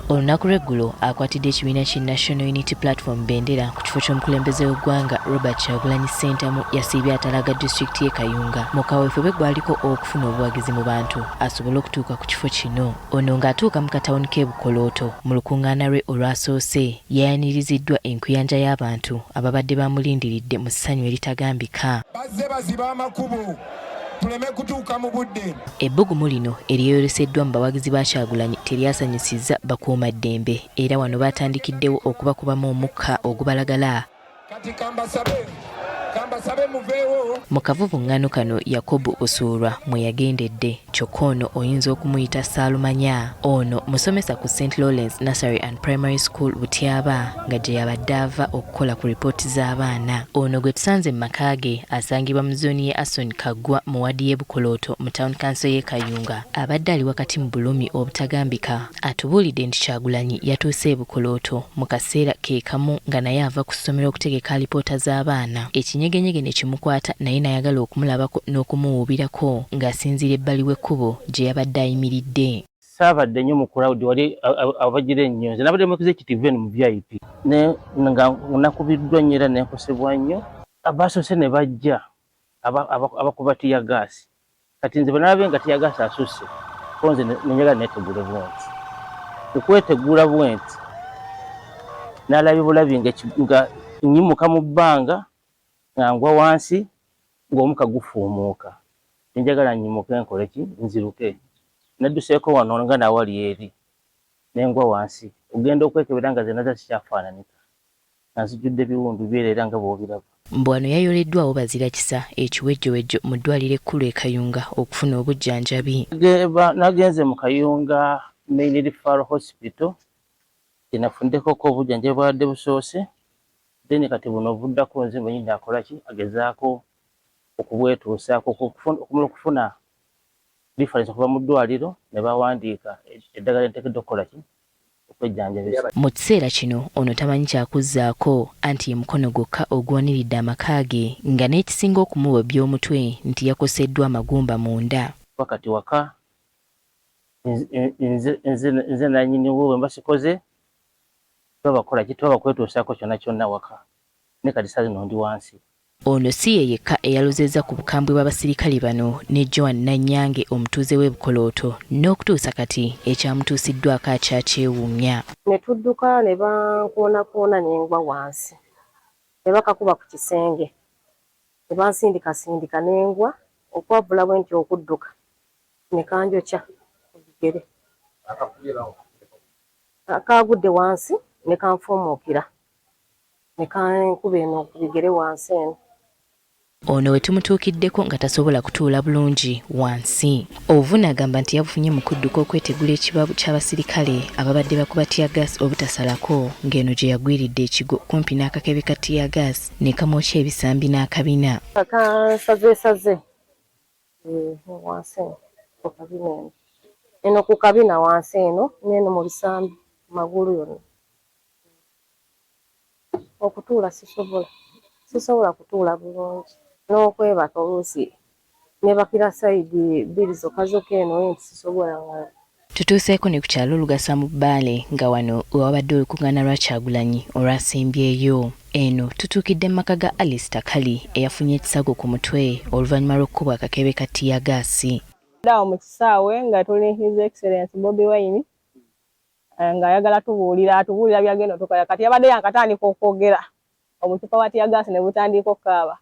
Olunaku lw'eggulo akwatidde ekibiina ki National Unity Platform bendera ku kifo ky'omukulembeze w'eggwanga Robert Kyagulanyi Ssentamu yasiibye atalaga disitulikiti y'e Kayunga mu kaweefube gwaliko okufuna obuwagizi mu bantu asobole okutuuka ku kifo kino. Ono ng'atuuka mu katawuni k'e Bukolooto mu lukuŋŋaana lwe olwasoose yayaniriziddwa enkuyanja y'abantu ababadde bamulindiridde mu ssanyu eritagambika. Bazze baziba amakubo. Ebbugumu lino eryeyoleseddwa mu bawagizi ba Kyagulanyi teryasanyusizza bakuumaddembe era wano baatandikiddewo okubakubamu omukka ogubalagala. Mu kavuvuŋŋaano kano Yakobu Osuulwa mwe yagendedde kyokka ono oyinza okumuyita Saalumanya. Ono musomesa ku St. Lawrence Nursery and Primary School Butyaba nga gye yabadde ava okukola ku lipooti z'abaana. Ono gwe tusanze mu maka ge asangibwa mu zooni ye Ason Kaggwa mu wadi y'e Bukolooto mu Town Council y'e Kayunga. Abadde ali wakati mu bulumi obutagambika atubuulidde nti Kyagulanyi yatuuse e Bukolooto mu kaseera ke kamu nga naye ava ku ssomero okutegeka alipoota z'abaana. Ekinyegenyege ne kimukwata naye n'ayagala okumulabako n'okumuwuubirako ng'asinziira ebbali w'ekkubo gye yabadde ayimiridde. Saabadde nnyo mu crowd wali abagira ennyonzi nabadde mu executive mu VIP nga nakubiddwa nnyo era nenkosebwa nnyo. Abaasose ne bajja abakuba tiyagaasi kati nze bwe nalabe nga tiyagaasi asusse ko nze nenjagala neetegule bwenti okwetegula bwenti n'alabye bulabi nga nnyimuka mu bbanga nga ngwa wansi ng'omuka gufuumuuka. Nenjagala nnyimuke nkole ki nziruke nadduseeko wano nga naawali eri nengwa wansi ogenda okwekebera nga zenaza sikyafaananika nga nzijjudde biwundu byerera nga bw'obiraba. Mbwano yayoleddwawo bazira kisa ekiwejjowejjo mu ddwaliro ekkulu e Kayunga okufuna obujjanjabi. Nagenze mu Kayunga Main Referral Hospital gye nafuniddeko obujjanjabi bwabadde busoose then kati buno obuddako nze mwennyini akola ki agezaako okubwetuusaako okufuna reference okuva mu ddwaliro ne bawandiika eddagala enteekeddwa okukola ki okwejjanjabisa. Mu kiseera kino ono tamanyi kyakuzzaako anti ye mukono gwokka ogwaniridde amaka ge nga n'ekisinga okumuwa eby'omutwe nti yakoseddwa amagumba munda. Wakati waka nze nannyini wo bwe mbasikoze tubakola ki tubakwetuusaako kyonna kyonna waka ne kati saa zino ndi wansi. Ono si ye yekka eyalozezza ku bukambwe bw'abasirikale bano ne Joan Nanyange omutuuze w'e Bukolooto n'okutuusa kati ekyamutuusiddwako akyakyewuunya. Ne tudduka ne bankoona ne ngwa wansi ne bakakuba ku kisenge ne bansindika n'engwa okwavula bwe nti okudduka ne kanjokya ku bigere kaagudde wansi ne kanfuumuukira ne kankuba eno ku bigere wansi eno. Ono we tumutuukiddeko nga tasobola kutuula bulungi wansi. Ovuna agamba nti yabufunye mu kudduka okwetegula ekibaabu ky'abasirikale ababadde bakuba tiyagaasi obutasalako ng'eno gye yagwiridde ekigo kumpi n'akakebe ka tiyagaasi ne kamwokya ebisambi n'akabina. Kansazeesaze wansi ku kabina eno. Eno ku kabina wansi eno n'eno mu bisambi magulu yonna. Okutuula sisobola kutuula bulungi n'okwebaka oluusi nebakira sayidi bbiri zokka zokka eno enti sisobola nga. Tutuuseeko ne ku kyalo Lugasa mu Bbaale nga wano wabadde olukuŋŋaana lwa Kyagulanyi olwasimbyeyo. Eno tutuukidde mu maka ga Alice Takali eyafunye ekisago ku mutwe oluvannyuma lw'okkubwa akakebe ka tiyagaasi. Awo mu kisaawe nga tuli His Excellency Bobi Wine nga ayagala atubuulira byagenda tukola kati yabadde yankatandika okwogera obucupa bwa tiyagaasi ne butandika okukaaba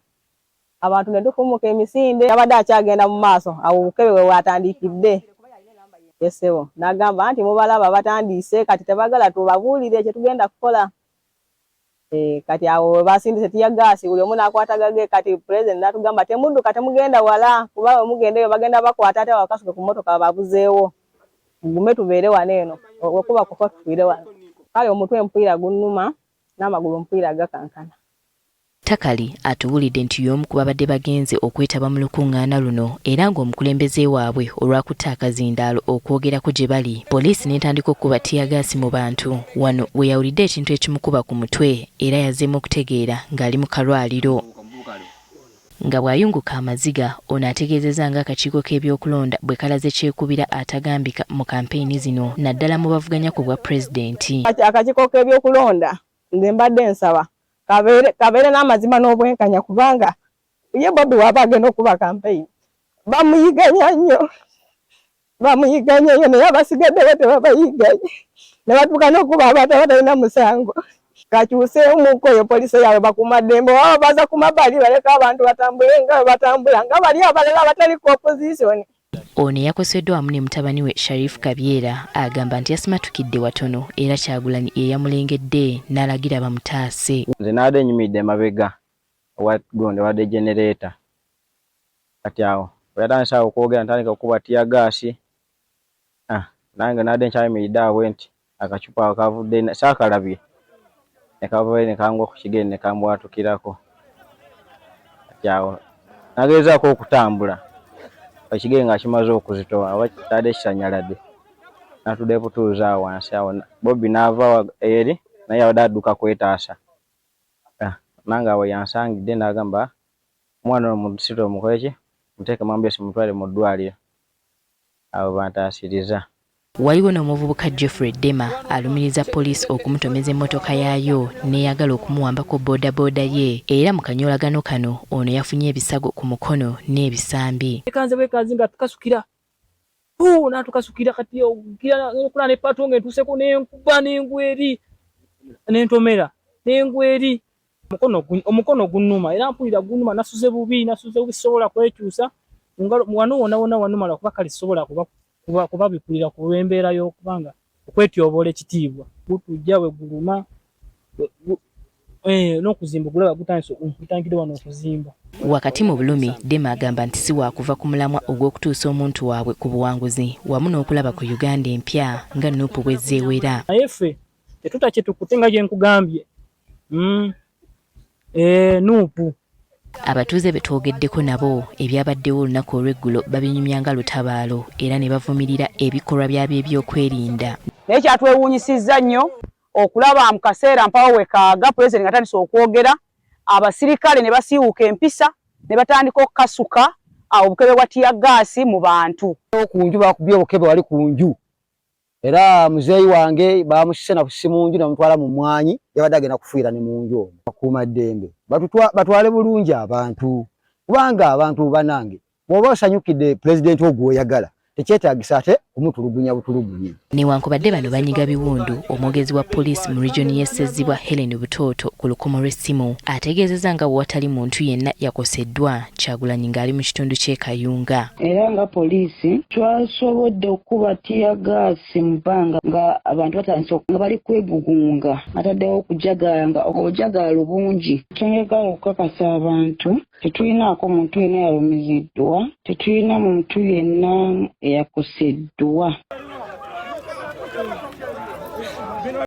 abantu ne tufumuka emisinde yabadde akyagenda mu maaso awo obukebe bwe bwatandikidde yesewo n'agamba nti mubalaba batandiise kati tebagala tubabuulire kye tugenda kukola. Kati awo basindise tiyagaasi buli omu n'akwatagage kati president n'atugamba temudduka temugenda wala kuba we mugendeyo bagenda bakwata ate wakasuke ku mmotoka babuzeewo gume tubeere wano eno okuba kufa tufiire wano. Kale omutwe mpulira gunnuma n'amagulu mpulira gakankana. Takali atubuulidde nti y'omu ku babadde bagenze okwetaba mu lukuŋŋaana luno era ng'omukulembeze waabwe olwakutte akazindaalo okwogerako gye bali poliisi n'etandika okukuba tiyagaasi mu bantu. Wano we yawulidde ekintu ekimukuba ku mutwe era yazzeemu okutegeera ng'ali mu kalwaliro. nga bw'ayunguka amaziga ono ategeezezza ng'akakiiko k'ebyokulonda bwe kalaze kyekubira atagambika mu kampeyini zino naddala mu bavuganya ku bwa pulezidenti. Akakiiko k'ebyokulonda nze mbadde nsaba kabeere n'amazima n'obwenkanya kubanga ye Bobi waba agenda okuba kampeyini bamuyiganya nnyo naye abasigaddewo tebabayiganye ne batuuka n'okuba abantu abatalina musango. Kakyuseemuko oyo poliisi yaabwe bakumaddembe waba baza ku mabbali baleka abantu batambule nga batambula nga bali abalala abatali ku opposition. Ono yakoseddwa wamu ne mutabani we Sharif Kabyera agamba nti yasimatukidde watono era Kyagulanyi eyamulengedde n'alagira bamutaase. Nze naadde enyumidde emabega wagonde wadde generator kati awo yatandise okwogera ntandika okuba tiyagaasi nange naadde nkyayimiridde awo nti akacupa akavudde saakalabye nekavayo nekangwa ku kigere nekambwatukirako kati awo nagezaako okutambula ekigere nga kimaze okuzitowa aba kitadde kisanyaladde natudde kutuuza awo wansi awo Bobi n'ava eri naye abadde adduka kwetaasa nange awo yansangidde n'agamba omwana ono musito mukoleki muteeke mambesi mutwale mu ddwaliro abo bantaasiriza. Waliwo n'omuvubuka Geoffrey Dema alumiriza poliisi okumutomeza emmotoka yaayo n'eyagala okumuwambako boodabooda ye era mu kanyolagano kano ono yafunye ebisago ku mukono n'ebisambi. Ekanze bwekazi nga tukasukira natukasukira kati okula ne pato ng'entuuseko n'enkuba n'engweri n'entomera n'engweri omukono gunnuma era mpulira gunnuma nasuze bubi sisobola kwekyusa wano wona wanumala kuba kali sisobola kuba bikulira ku lw'embeera y'okubanga okwetyobola ekitiibwa gutujja we guluma n'okuzimba gulaba gutangidde wano okuzimba. Wakati mu bulumi Dema agamba nti si waakuva ku mulamwa ogw'okutuusa omuntu waabwe ku buwanguzi wamu n'okulaba ku Uganda empya nga Nuupu bw'ezzeewera. Naye ffe tetutya tukute nga gye nkugambye Nuupu. Abatuuze be twogeddeko nabo ebyabaddewo olunaku olw'eggulo babinyumya nga lutabaalo era ne bavumirira ebikolwa byabyo eby'okwerinda. Naye kyatwewuunyisizza nnyo okulaba mu kaseera mpawo wekaaga pulezidenti nga atandise okwogera abasirikale ne basiiwuuka empisa ne batandika okukasuka obukebe bwa tiyagaasi mu bantu. Kunju bakubye obukebe wali kunju era muzeeyi wange bamusise na kusimunju namutwala mu mwanyi yabadde agenda kufiira ne munju omwo. Bakuuma ddembe batwale bulungi abantu kubanga abantu banange bw'oba osanyukidde pulezidenti ogw'oyagala tekyetaagisa ate omutulugunya butulugunyi. Newankubadde bano banyiga biwundu, omwogezi wa poliisi mu regioni y'Essezibwa Helen Butooto ku lukomo lw'essimu ategeezezza nga bw'atali muntu yenna yakoseddwa Kyagulanyi ng'ali mu kitundu ky'e Kayunga. Era nga poliisi twasobodde okuba tiyagaasi mu bbanga nga abantu batandise nga bali kwegugunga ataddewo okujagala nga obujagala bungi. Twegala okukakasa abantu tetulinaako muntu yenna yalumiziddwa, tetulina muntu yenna eyakoseddwa.